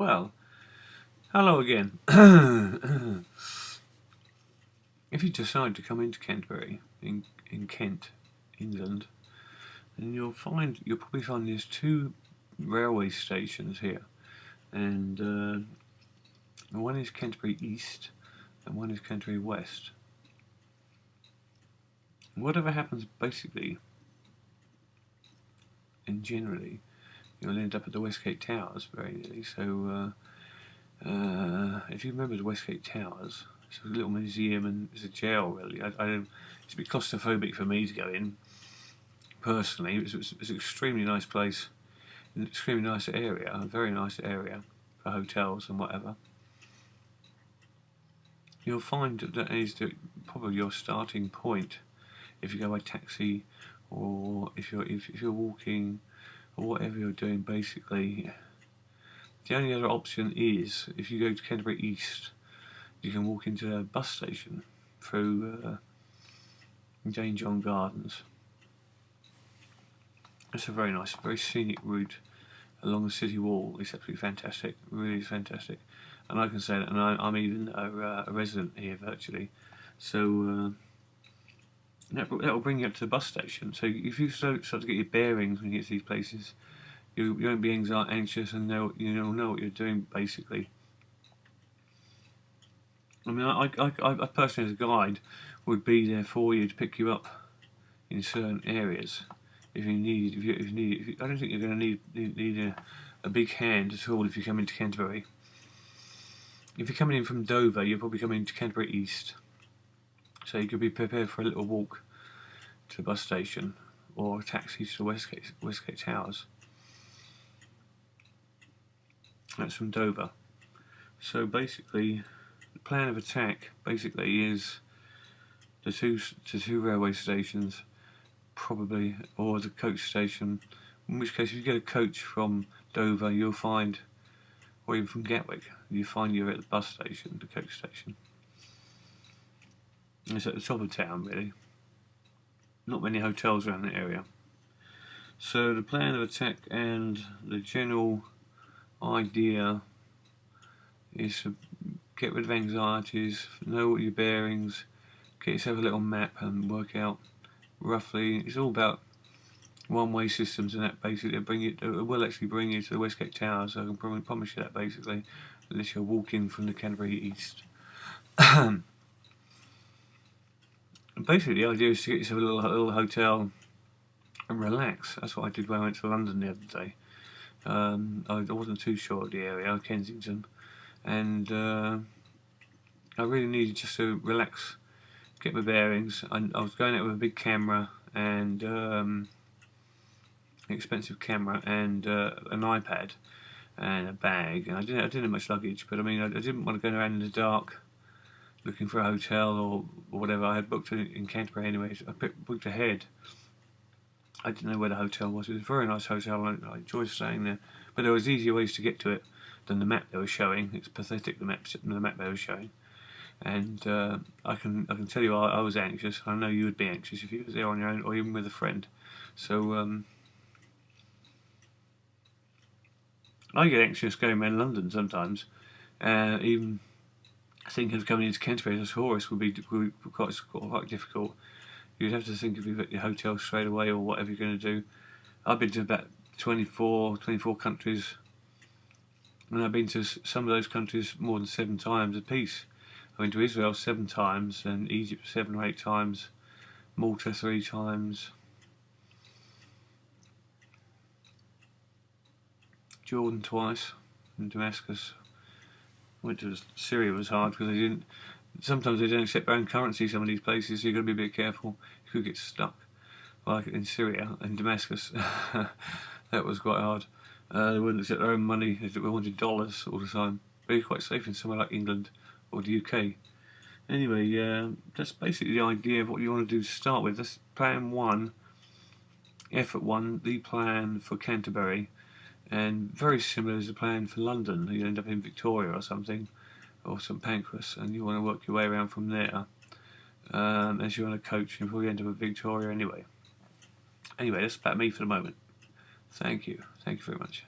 Well, hello again. If you decide to come into Canterbury, in Kent, England, then you'll probably find there's two railway stations here, and one is Canterbury East and one is Canterbury West. Whatever happens, basically, and generally, you'll end up at the Westgate Towers very nearly. So, if you remember the Westgate Towers, it's a little museum and it's a jail, really. It's a bit claustrophobic for me to go in, personally. It's an extremely nice place, an extremely nice area, a very nice area for hotels and whatever. You'll find that is probably your starting point if you go by taxi, or if you're walking, or whatever you're doing. Basically, the only other option is if you go to Canterbury East, you can walk into a bus station through Jane John Gardens. It's a very nice, very scenic route along the city wall. It's absolutely fantastic, it really is fantastic. And I can say that, and I'm even a resident here virtually. So that will bring you up to the bus station. So if you start to get your bearings when you get to these places, you won't be anxious, and you'll know what you're doing, basically. I mean, I personally, as a guide, would be there for you to pick you up in certain areas if you need. I don't think you're going to need a big hand at all if you come into Canterbury. If you're coming in from Dover, you're probably coming into Canterbury East, so you could be prepared for a little walk to the bus station or a taxi to the Westgate Towers. That's from Dover. So basically, the plan of attack basically is the two railway stations, probably, or the coach station. In which case, if you get a coach from Dover, you'll find, or even from Gatwick, you find you're at the bus station, the coach station. It's at the top of town, really. Not many hotels around the area. So the plan of attack and the general idea is to get rid of anxieties, know what your bearings, get yourself a little map and work out roughly. It's all about one-way systems, and that basically it will actually bring you to the Westgate Towers. So I can promise you that, basically, unless you're walking from the Canterbury East. Basically, the idea is to get yourself a little hotel and relax. That's what I did when I went to London the other day. I wasn't too sure of the area, Kensington, and I really needed just to relax, get my bearings. I was going out with a big camera and an expensive camera and an iPad and a bag, and I didn't have much luggage. But I mean, I didn't want to go around in the dark looking for a hotel or whatever. I had booked in Canterbury anyway, so I booked ahead. I didn't know where the hotel was. It was a very nice hotel, and I enjoyed staying there. But there was easier ways to get to it than the map they were showing. It's pathetic, the map they were showing. And I can tell you, I was anxious. I know you would be anxious if you was there on your own, or even with a friend. So I get anxious going around London sometimes. Even thinking of coming into Canterbury as a tourist would be quite difficult. You'd have to think of your hotel straight away, or whatever you're going to do. I've been to about 24 countries, and I've been to some of those countries more than 7 times apiece. I went to Israel 7 times, and Egypt 7 or 8 times, Malta 3 times, Jordan twice, and Damascus. Went to Syria. Was hard because sometimes they don't accept their own currency, some of these places, so you've got to be a bit careful. You could get stuck. Like in Syria and Damascus, that was quite hard. They wouldn't accept their own money, they wanted dollars all the time. But it's quite safe in somewhere like England or the UK. Anyway, that's basically the idea of what you want to do to start with. That's plan 1, effort 1, the plan for Canterbury. And very similar as the plan for London. You end up in Victoria or something, or St Pancras, and you want to work your way around from there. As you're on a coach, you'll probably end up in Victoria anyway. Anyway, that's about me for the moment. Thank you very much.